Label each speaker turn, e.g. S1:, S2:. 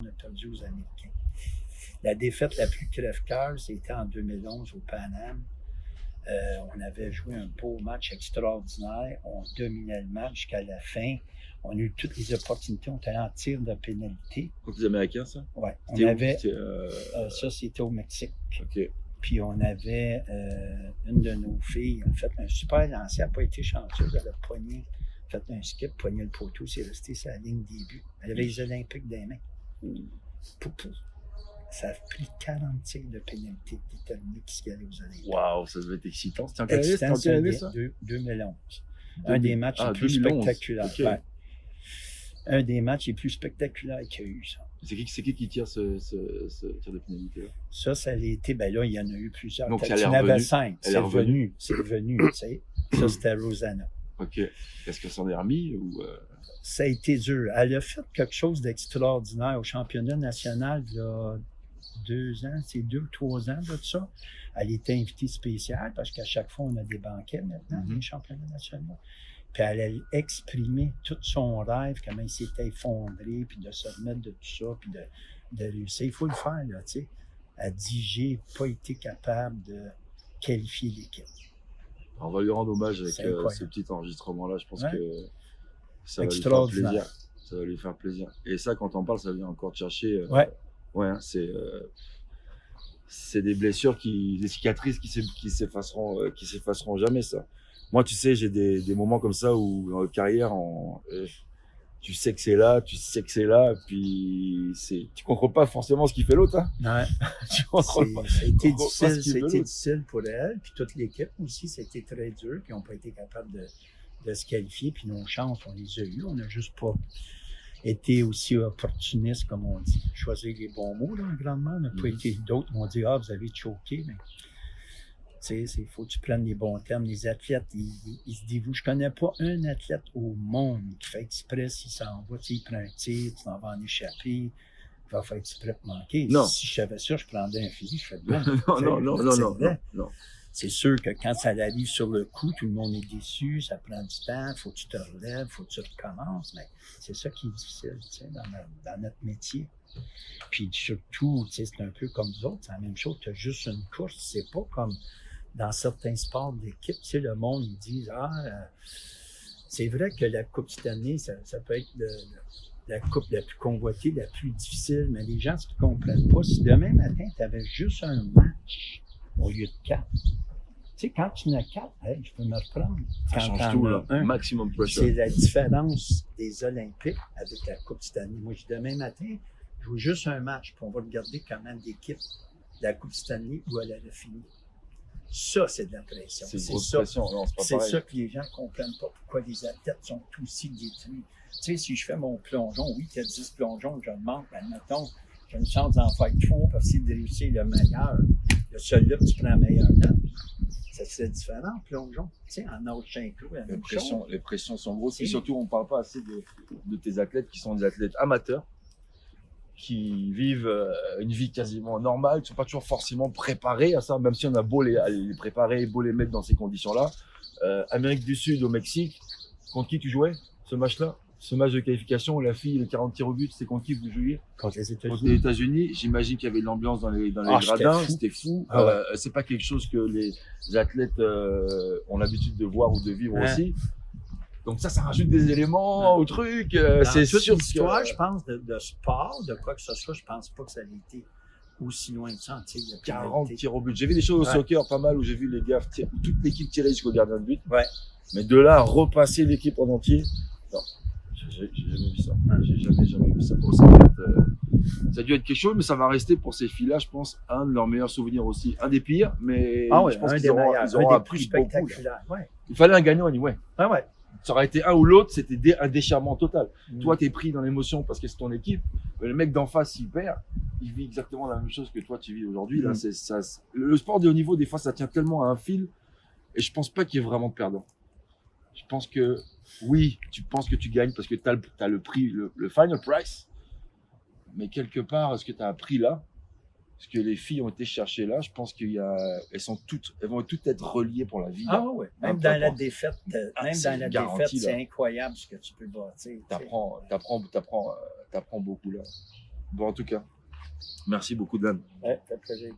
S1: On a perdu aux Américains. La défaite la plus crève-cœur, c'était en 2011 au Pan Am. On avait joué un beau match extraordinaire. On dominait le match jusqu'à la fin. On a eu toutes les opportunités. On était en tir de pénalité.
S2: Contre les Américains, ça?
S1: Oui.
S2: C'était
S1: On avait.
S2: ça,
S1: c'était au Mexique.
S2: OK.
S1: Puis on avait une de nos filles, elle a fait un super lancer. Elle n'a pas été chanceuse. Elle a pogné, fait un skip, pogné le poteau. C'est resté sa ligne début. Elle avait les Olympiques des mains. Poupou. Ça a pris 40 tirs de pénalité de déterminer qui se allait aux Olympiques.
S2: Waouh, ça devait être excitant. C'était en quelle année, ça?
S1: 2011. Un des matchs les plus
S2: 2011.
S1: spectaculaires.
S2: Okay.
S1: Ouais. Un des matchs les plus spectaculaires qu'il y a eu, ça.
S2: C'est qui tire ce tir de pénalité-là?
S1: Ça a été, ben là, il y en a eu plusieurs.
S2: Donc,
S1: il y en avait 5. C'est revenu, tu sais. Ça, c'était Rosanna.
S2: OK. Est-ce que ça en est remis ou...
S1: Ça a été dur. Elle a fait quelque chose d'extraordinaire au championnat national, là, 2 ans, c'est 2 ou 3 ans de ça. Elle était invitée spéciale parce qu'à chaque fois, on a des banquets maintenant, les championnats nationaux. Puis elle a exprimé tout son rêve, comment il s'était effondré, puis de se remettre de tout ça, puis de réussir. Il faut le faire, là, tu sais. Elle dit, j'ai pas été capable de qualifier l'équipe.
S2: On va lui rendre hommage avec ce petit enregistrement-là. Je pense que ça va lui faire plaisir. Ça va lui faire plaisir. Et ça, quand on parle, ça vient encore te chercher. Ouais, c'est des blessures, des cicatrices qui s'effaceront jamais, ça. Moi, tu sais, j'ai des moments comme ça où dans la carrière, tu sais que c'est là, puis tu contrôles pas forcément ce qui fait l'autre. Hein.
S1: Ouais.
S2: Tu contrôles pas.
S1: Ça a été difficile pour elle, puis toute l'équipe aussi, c'était très dur, puis ils n'ont pas été capables de se qualifier, puis nos chances, on les a eues, on n'a juste pas été aussi opportuniste, comme on dit. Choisir les bons mots, là, grandement. On n'a pas été d'autres m'ont dit, vous avez choqué, mais tu sais, il faut que tu prennes les bons termes. Les athlètes, ils se dévouent. Je connais pas un athlète au monde qui fait exprès s'il s'en va, il prend un tir, tu t'en vas en échapper, il va faire exprès de manquer.
S2: Non.
S1: Si je savais ça, je prendrais un fusil, je ferais bien.
S2: Non.
S1: C'est sûr que quand ça arrive sur le coup, tout le monde est déçu, ça prend du temps, faut que tu te relèves, faut que tu recommences, mais c'est ça qui est difficile, tu sais, dans notre métier. Puis surtout, tu sais, c'est un peu comme nous autres, c'est la même chose, tu as juste une course, c'est pas comme dans certains sports d'équipe, tu sais, le monde, ils disent, c'est vrai que la Coupe cette année, ça peut être la coupe la plus convoitée, la plus difficile, mais les gens, ce qu'ils comprennent pas, si demain matin, tu avais juste un match au lieu de 4, tu sais, quand tu en as 4, hey, je peux me reprendre.
S2: Ça change tout, là. Maximum pressure.
S1: C'est la différence des Olympiques avec la Coupe cette année. Moi, je dis demain matin, je joue juste un match, puis on va regarder comment l'équipe de la Coupe cette année, où elle a fini. Ça, c'est de la pression.
S2: C'est ça. Pression. Non,
S1: c'est ça que les gens ne comprennent pas, pourquoi les athlètes sont aussi détruits. Tu sais, si je fais mon plongeon, oui, tu as 10 plongeons, je le manque, admettons, j'ai une chance d'en faire 3 pour essayer de réussir le meilleur. Le seul là, tu prends la meilleure note. Ça serait différent, plongeon. Tu sais, en nage synchro, la même chose.
S2: Les pressions sont grosses. Et surtout, on ne parle pas assez de tes athlètes qui sont des athlètes amateurs, qui vivent une vie quasiment normale, qui ne sont pas toujours forcément préparés à ça, même si on a beau les préparer, beau les mettre dans ces conditions-là. Amérique du Sud, au Mexique, contre qui tu jouais ce match-là? Ce match de qualification, la fille, les 40 tirs au but, c'est contre qui vous jouiez?
S1: Contre les États-Unis.
S2: Contre les États-Unis, j'imagine qu'il y avait de l'ambiance dans les gradins, c'était fou. C'est pas quelque chose que les athlètes ont l'habitude de voir ou de vivre aussi. Donc ça rajoute des éléments au truc. C'est sûr que
S1: l'histoire, je pense, de sport, de quoi que ce soit, je pense pas que ça ait été aussi loin que ça.
S2: 40 tirs au but. J'ai vu des choses au soccer pas mal où j'ai vu les gars toute l'équipe tirer jusqu'au gardien de but.
S1: Ouais.
S2: Mais de là à repasser l'équipe en entier, non. J'ai jamais vu ça. J'ai jamais vu ça. Bon, ça a dû être quelque chose, mais ça va rester pour ces filles-là, je pense, un de leurs meilleurs souvenirs aussi. Un des pires, mais je pense qu'ils auront appris beaucoup. Il fallait un gagnant anyway. Ça aurait été un ou l'autre, c'était un déchirement total. Toi, t'es pris dans l'émotion parce que c'est ton équipe. Le mec d'en face, il perd. Il vit exactement la même chose que toi, tu vis aujourd'hui. Là, le sport de haut niveau, des fois, ça tient tellement à un fil. Et je pense pas qu'il y ait vraiment de perdant. Je pense que, oui, tu penses que tu gagnes parce que t'as le prix, le final price. Mais quelque part, est-ce que tu as un prix là? Parce que les filles ont été cherchées là, je pense elles vont toutes être reliées pour la vie.
S1: Même dans la défaite, c'est incroyable ce que tu peux bâtir.
S2: T'apprends beaucoup là. Bon, en tout cas, merci beaucoup, Dan.
S1: Ouais, ça fait plaisir.